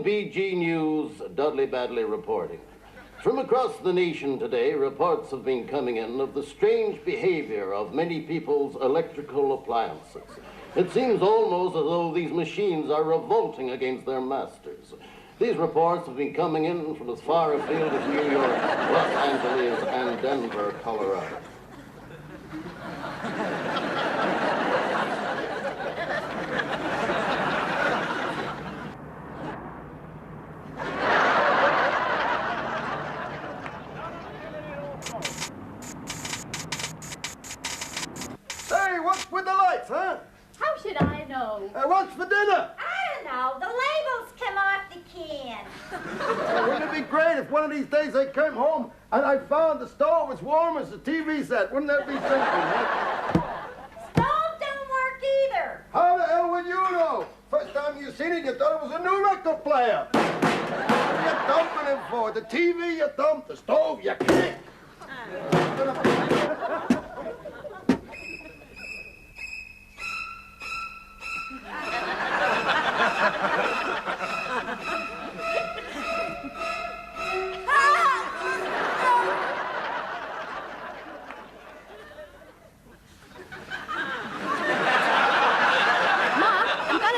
WBG News, Dudley Badley reporting. From across the nation today, reports have been coming in of the strange behavior of many people's electrical appliances. It seems almost as though these machines are revolting against their masters. These reports have been coming in from as far afield as New York, Los Angeles, and Denver, Colorado. Hey, what's with the lights, huh? How should I know? What's for dinner? I don't know. The labels come off the can. Wouldn't it be great if one of these days I came home and I found the stove as warm as the TV set? Wouldn't that be something, huh? Stove don't work either. How the hell would you know? First time you seen it, you thought it was a new record player. What are you dumping it for? The TV you dump, the stove you kick.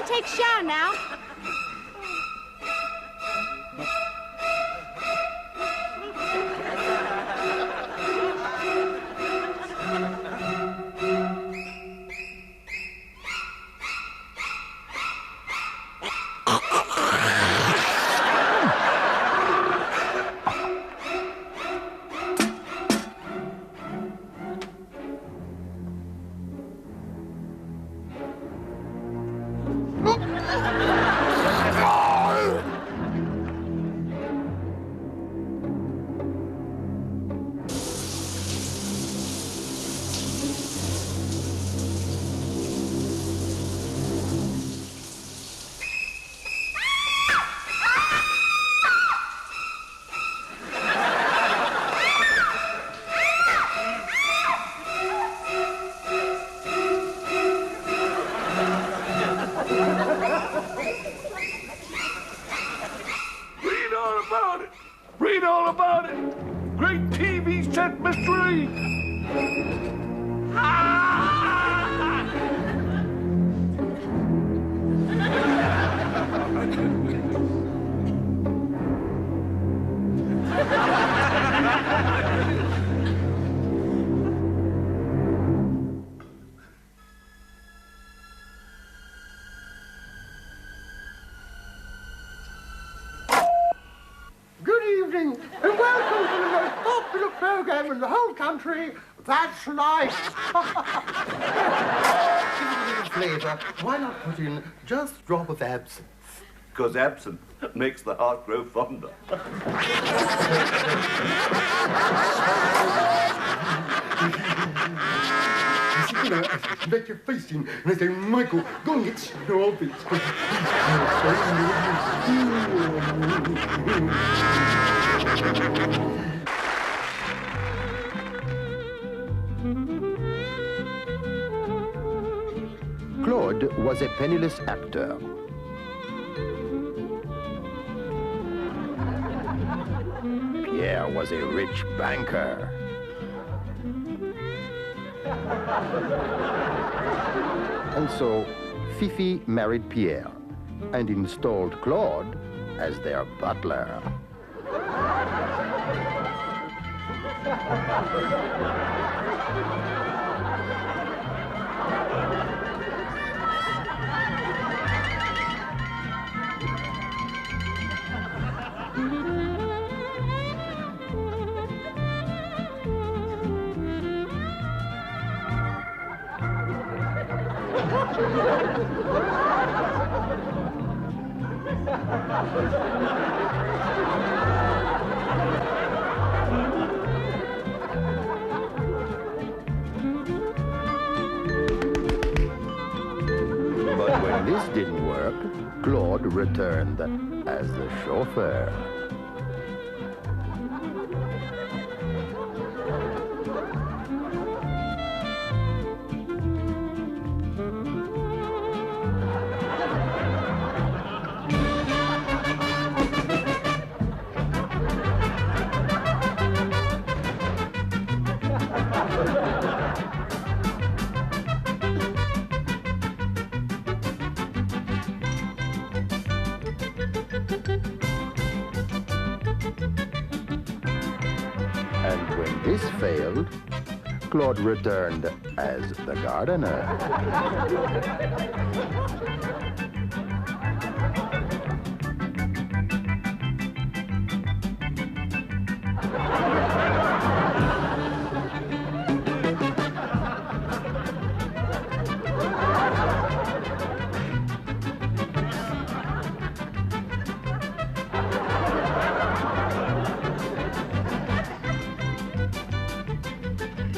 Take a shower now. Read all about it. Great TV set mystery. And welcome to the most popular program in the whole country. That's life. Give it a little flavor. Why not put in just a drop of absinthe? Because absinthe makes the heart grow fonder. You know, I let your face in, and I say, Michael, go and get snobby. Claude was a penniless actor. Pierre was a rich banker. And so, Fifi married Pierre and installed Claude as their butler. But when this didn't work, Claude returned as the chauffeur. failed, Claude returned as the gardener.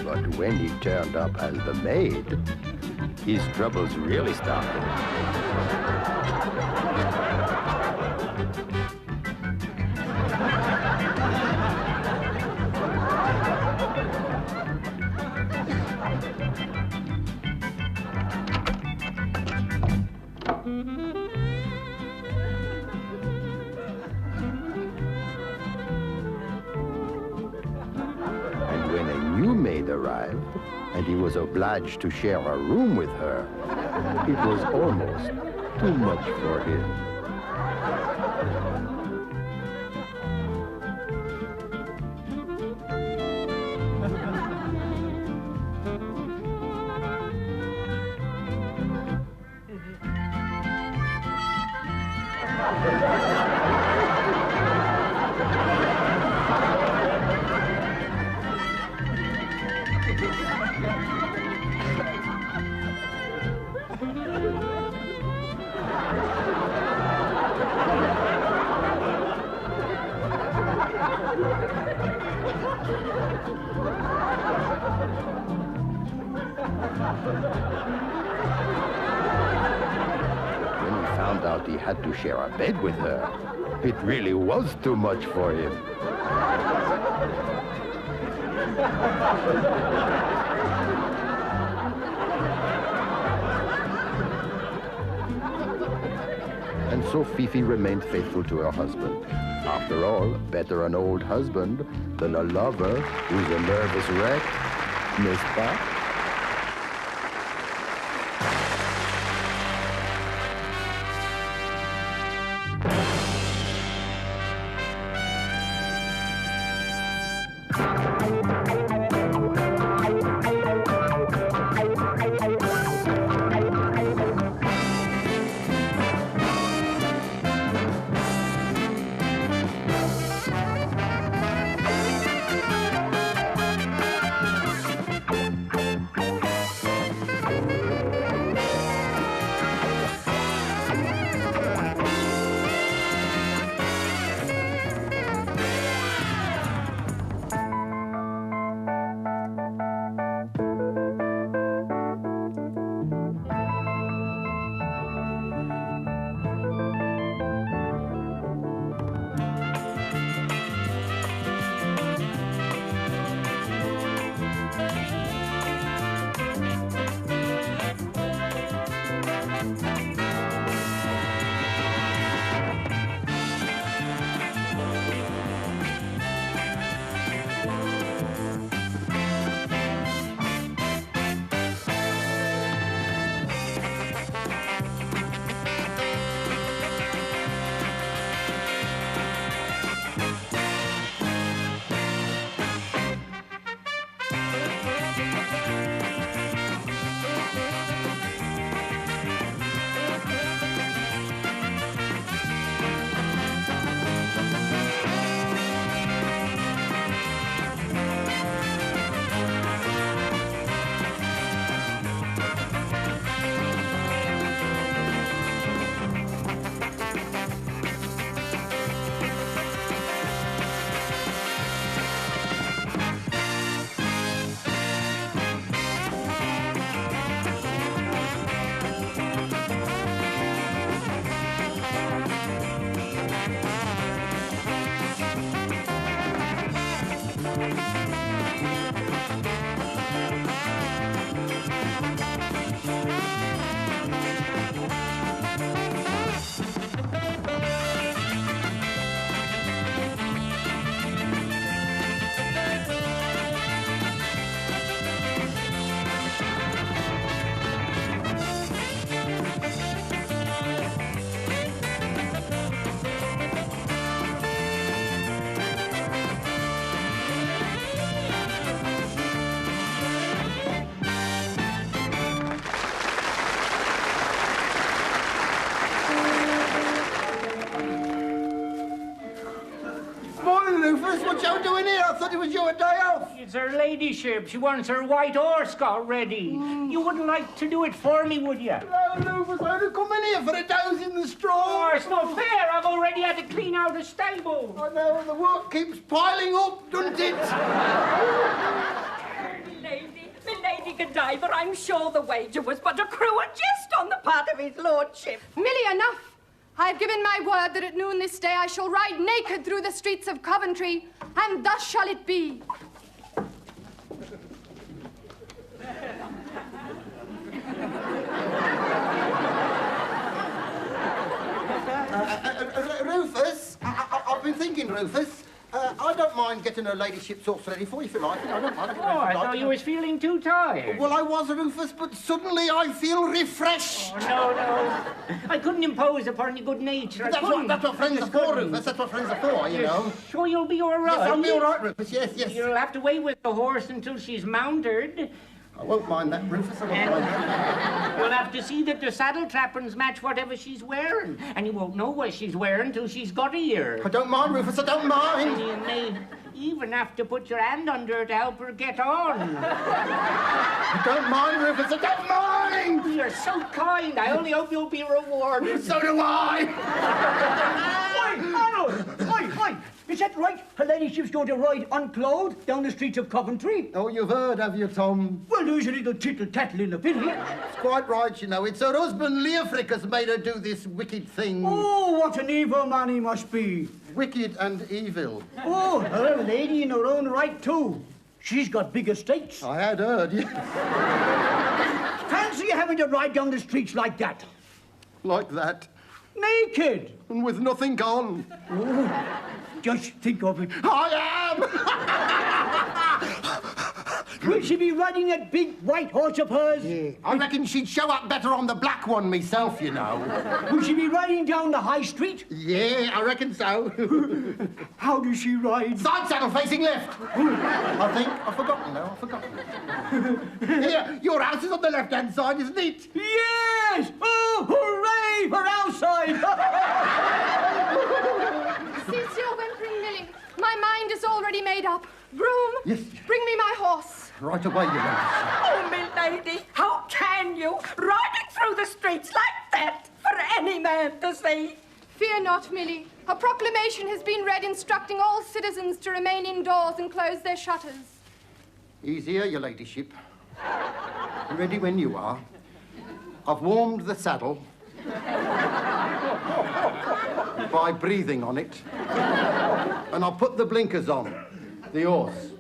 But when he turned up as the maid, his troubles really started. And when a new maid arrived, and he was obliged to share a room with her, it was almost too much for him. When he found out he had to share a bed with her, it really was too much for him. And so Fifi remained faithful to her husband. After all, better an old husband than a lover who's a nervous wreck, n'est-ce pas? It's her ladyship. She wants her white horse got ready. You wouldn't like to do it for me, would you? No, Rufus, I had to come in here for a douse in the straw. Oh, it's not fair. I've already had to clean out the stable. I know, the work keeps piling up, doesn't it? Milady Godiva, I'm sure the wager was but a cruel jest on the part of his lordship. Millie, enough. I've given my word that at noon this day I shall ride naked through the streets of Coventry, and thus shall it be. Rufus, I've been thinking, Rufus. I don't mind getting her ladyship's horse ready for you if you like. I don't mind. I thought you was feeling too tired. Well, I was, Rufus, but suddenly I feel refreshed. Oh, no. I couldn't impose upon your good nature. That's what friends are for, Rufus. That's what friends are for, you know. Sure you'll be all right? Yes, I'll be all right, Rufus. Yes. You'll have to wait with the horse until she's mounted. I won't mind that, Rufus. I won't mind that. You'll have to see that the saddle trappings match whatever she's wearing. And you won't know what she's wearing till she's got here. I don't mind, Rufus. I don't mind. And you may even have to put your hand under her to help her get on. I don't mind, Rufus. I don't mind. You're so kind. I only hope you'll be rewarded. So do I. Oi, Arnold! Oi! Is that right? Her ladyship's going to ride unclothed down the streets of Coventry? Oh, you've heard, have you, Tom? Well, there's a little tittle-tattle in the village. It's quite right, you know. It's her husband, Leofric, has made her do this wicked thing. Oh, what an evil man he must be. Wicked and evil. Oh, her a lady in her own right, too. She's got big estates. I had heard, yeah. Fancy having to ride down the streets like that. Like that. Naked. And with nothing on. Oh, just think of it. I am! Will she be riding that big white horse of hers? Yeah. I reckon she'd show up better on the black one myself, you know. Will she be riding down the high street? Yeah, I reckon so. How does she ride? Side saddle facing left. I think. I've forgotten now. I've forgotten. Here, your house is on the left-hand side, isn't it? Yes! Oh, hooray for our side! Cease your whimpering, Millie. My mind is already made up. Groom, Yes. bring me my horse. Right away, you know. Oh, milady, how can you, riding through the streets like that for any man to see? Fear not, Millie. A proclamation has been read instructing all citizens to remain indoors and close their shutters. Easier, your ladyship. Ready when you are. I've warmed the saddle by breathing on it, and I'll put the blinkers on the horse.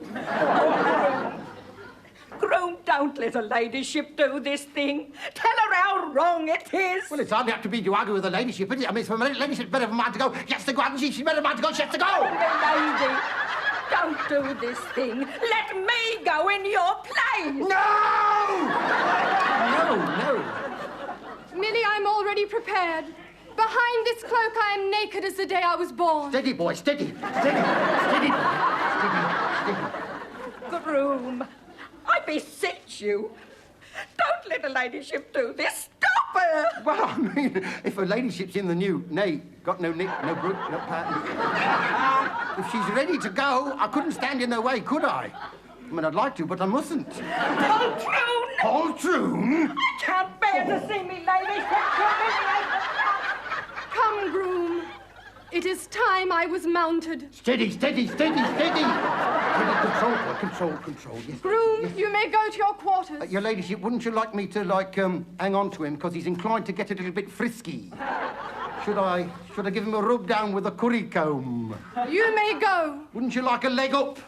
Groom, don't let her ladyship do this thing. Tell her how wrong it is. Well, it's hardly up to me to argue with the ladyship, is it? I mean, it's for my ladyship's better for mine to go. She has to go, hasn't she? She's better for mine to go. She has to go. Oh, milady, don't do this thing. Let me go in your place. No! No. Millie, I'm already prepared. Behind this cloak, I am naked as the day I was born. Steady, boy, steady. Steady. Groom, I beseech you, don't let her ladyship do this. Stop her. Well, I mean, if her ladyship's in the new got no nick, no brook, no pattern. If she's ready to go, I couldn't stand in her way, could I? I mean, I'd like to, but I mustn't. Poltroon! Poltroon? I can't bear to see me ladyship humiliated. Come, groom. It is time I was mounted. Steady. Control. Yes. Groom, Yes. you may go to your quarters. Your ladyship, wouldn't you like me to, hang on to him, because he's inclined to get a little bit frisky? Should I give him a rub down with a curry comb? You may go. Wouldn't you like a leg up?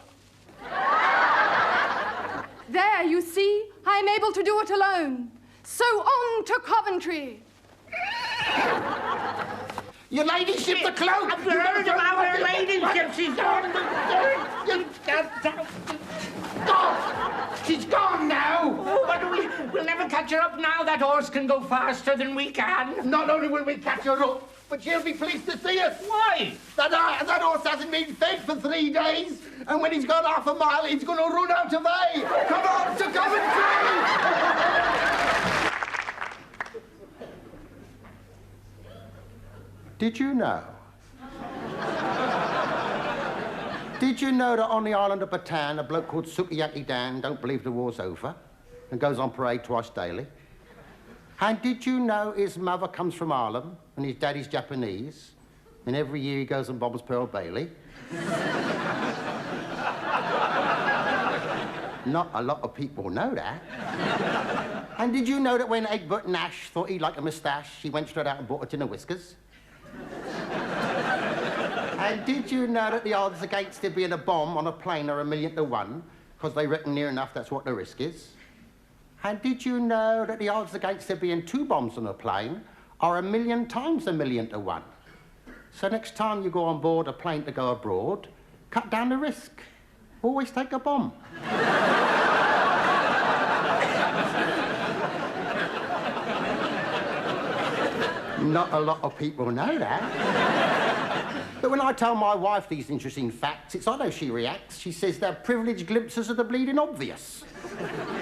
There, you see, I am able to do it alone. So on to Coventry. Your ladyship, the cloak! I've heard about her ladyship. She's gone. She's gone now! Oh, but we'll never catch her up now. That horse can go faster than we can. Not only will we catch her up, but she'll be pleased to see us. Why? That horse hasn't been fed for 3 days, and when he's gone half a mile, he's going to run out of hay. Come on to Coventry! Did you know Did you know that on the island of Bataan, a bloke called Sukiyaki Dan don't believe the war's over and goes on parade twice daily? And did you know his mother comes from Harlem and his daddy's Japanese, and every year he goes and bombs Pearl Bailey? Not a lot of people know that. And did you know that when Egbert Nash thought he'd like a moustache, he went straight out and bought a tin of whiskers? And did you know that the odds against there being a bomb on a plane are 1,000,000 to 1, because they reckon near enough that's what the risk is? And did you know that the odds against there being 2 bombs on a plane are 1,000,000 times 1,000,000 to 1? So next time you go on board a plane to go abroad, cut down the risk. Always take a bomb. Not a lot of people know that. But when I tell my wife these interesting facts, it's odd how she reacts. She says they're privileged glimpses of the bleeding obvious.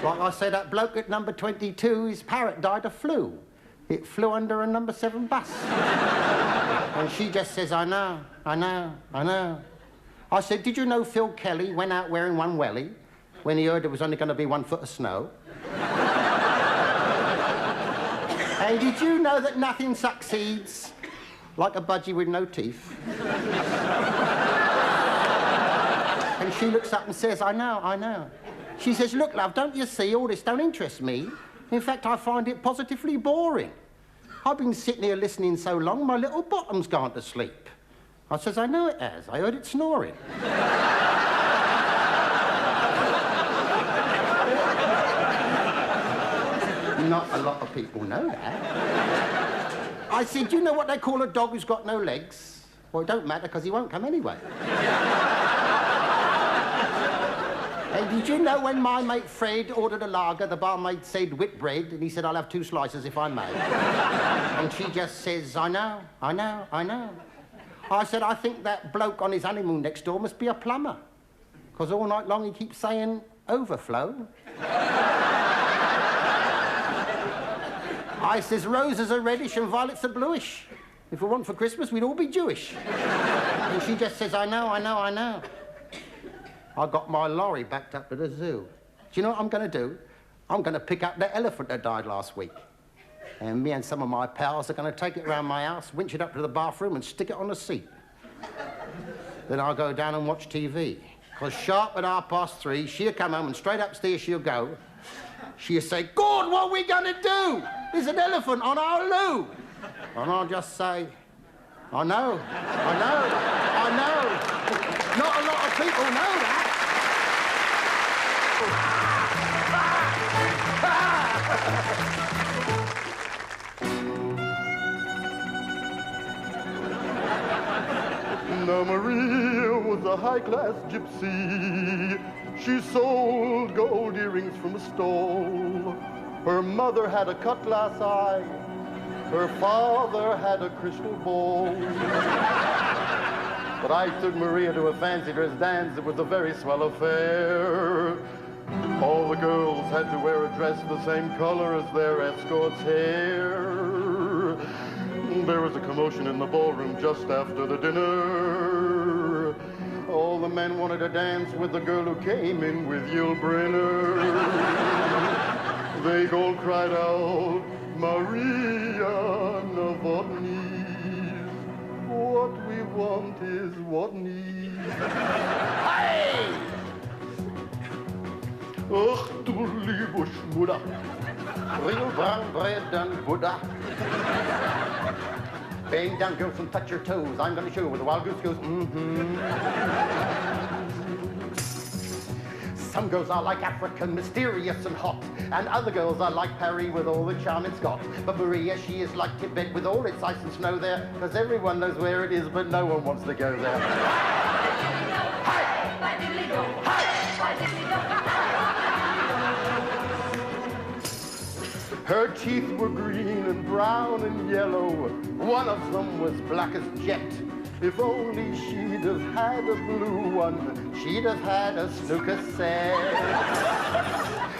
Like I say, that bloke at number 22, his parrot died of flu. It flew under a number 7 bus. And she just says, I know, I know, I know. I said, did you know Phil Kelly went out wearing one welly when he heard there was only going to be 1 foot of snow? And did you know that nothing succeeds like a budgie with no teeth? And she looks up and says, I know, I know. She says, look, love, don't you see, all this don't interest me. In fact, I find it positively boring. I've been sitting here listening so long, my little bottom's gone to sleep. I says, I know it has. I heard it snoring. Not a lot of people know that. I said, do you know what they call a dog who's got no legs? Well, it don't matter, because he won't come anyway. And did you know when my mate Fred ordered a lager, the barmaid said whitbread, and he said, I'll have 2 slices if I may. And she just says, I know, I know, I know. I said, I think that bloke on his honeymoon next door must be a plumber, because all night long he keeps saying, overflow. I says, roses are reddish and violets are bluish. If we want for Christmas, we'd all be Jewish. And she just says, I know, I know, I know. I got my lorry backed up to the zoo. Do you know what I'm going to do? I'm going to pick up the elephant that died last week. And me and some of my pals are going to take it around my house, winch it up to the bathroom and stick it on the seat. Then I'll go down and watch TV. Because sharp at 3:30, she'll come home and straight upstairs she'll go. She'll say, God, what are we going to do? There's an elephant on our loo. And I'll just say, I know, I know, I know. Not a lot of people know that. Now Maria was a high-class gypsy. She sold gold earrings from a stall. Her mother had a cut-glass eye. Her father had a crystal ball. But I took Maria to a fancy dress dance. It was a very swell affair. All the girls had to wear a dress the same color as their escort's hair. There was a commotion in the ballroom just after the dinner. All the men wanted to dance with the girl who came in with Yul Brynner. They all cried out, Maria Novotny. What we want is what needs. Hey! Ach, du liebe Schmutter. Real brown bread and Buddha. Bang down, girls, and touch your toes. I'm going to show you where the wild goose goes. Some girls are like African, mysterious and hot. And other girls are like Paris with all the charm it's got. But Maria, she is like Tibet with all its ice and snow there. Because everyone knows where it is, but no one wants to go there. Her teeth were green and brown and yellow. One of them was black as jet. If only she'd have had a blue one, she'd have had a snooker set.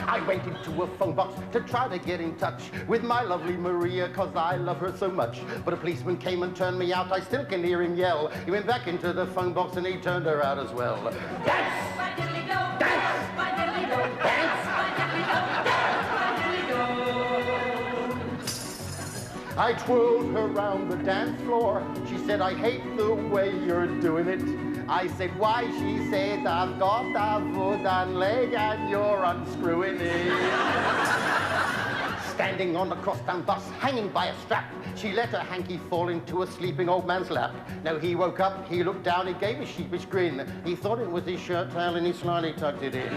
I went into a phone box to try to get in touch with my lovely Maria, 'cause I love her so much. But a policeman came and turned me out. I still can hear him yell. He went back into the phone box and he turned her out as well. Dance! Dance! Dance! I twirled her round the dance floor. She said, I hate the way you're doing it. I said, why? She said, I've got a foot and leg and you're unscrewing it. Standing on the crosstown bus, hanging by a strap, she let her hanky fall into a sleeping old man's lap. Now he woke up, he looked down, he gave a sheepish grin. He thought it was his shirt tail and he slyly tucked it in.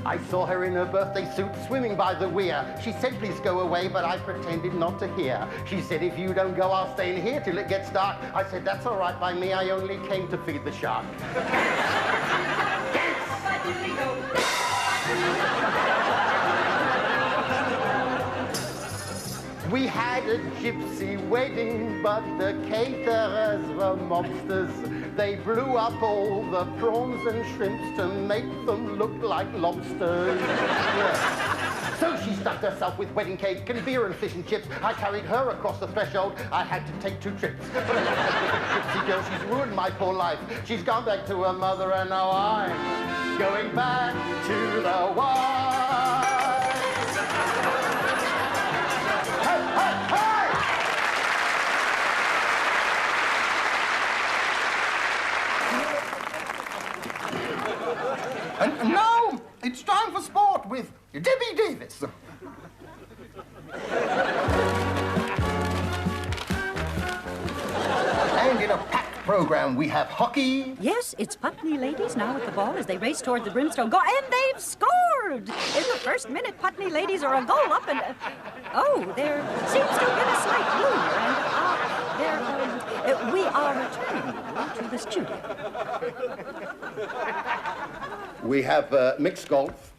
I saw her in her birthday suit swimming by the weir. She said, please go away, but I pretended not to hear. She said, if you don't go, I'll stay in here till it gets dark. I said, that's all right by me, I only came to feed the shark. We had a gypsy wedding, but the caterers were mobsters. They blew up all the prawns and shrimps to make them look like lobsters. Yeah. So she stuffed herself with wedding cake and beer and fish and chips. I carried her across the threshold. I had to take 2 trips. But gypsy girl, she's ruined my poor life. She's gone back to her mother and now I'm going back to the wife. Hey, hey, hey! And now it's time for sport with Debbie Davis. And in a packed program, we have hockey. Yes, it's Putney ladies now at the ball as they race toward the brimstone goal, and they've scored! In the first minute, Putney ladies are a goal up, and there seems to have been a slight blunder, and we are returning to the studio. We have mixed golf.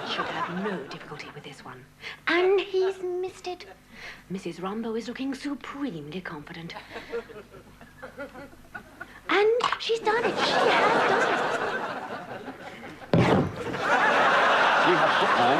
Should have no difficulty with this one. And he's missed it. Mrs. Rombo is looking supremely confident. And she's done it. She has done it. We have football.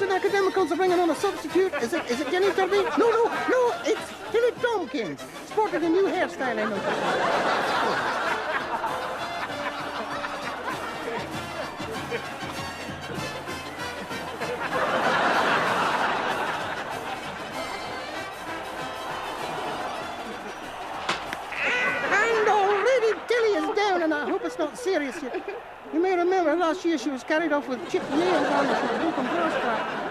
Academicals are bringing on a substitute. Is it Jenny Turby? No, it's Tilly Tompkins. Sported a new hairstyle, I know. And already Tilly is down, and I hope it's not serious yet. You may remember last year she was carried off with chipped nail varnish and a broken glass crack.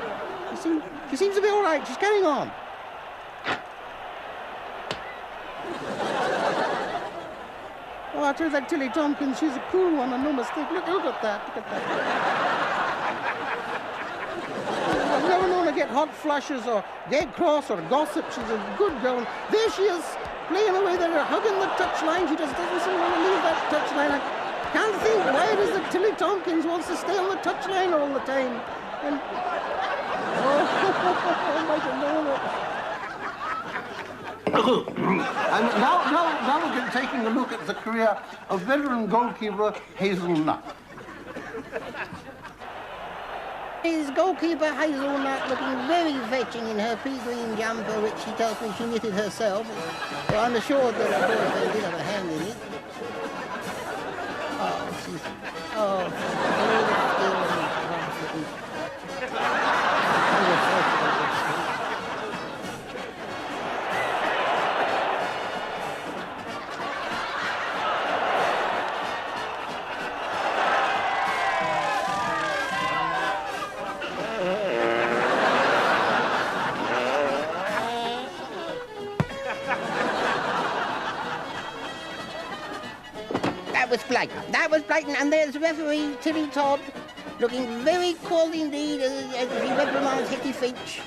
She seems to be all right. She's carrying on. Oh, I tell you that Tilly Tompkins, she's a cool one and no mistake. Look at that. I've never known her get hot flushes or get cross or gossip. She's a good girl. And there she is, playing away there, hugging the touchline. She just doesn't seem to want to leave that touchline. I can't think why it is that Tilly Tompkins wants to stay on the touchline all the time. And I might have known it. And now we're taking a look at the career of veteran goalkeeper Hazelnut. Is goalkeeper Hazelnut looking very fetching in her pea green jumper, which she tells me she knitted herself. So I'm assured that her boyfriend did have a hand in it. Oh, she's... Oh, was blatant. That was blatant. And there's referee Tilly Todd, looking very cold indeed as he reprimands Hickey Finch.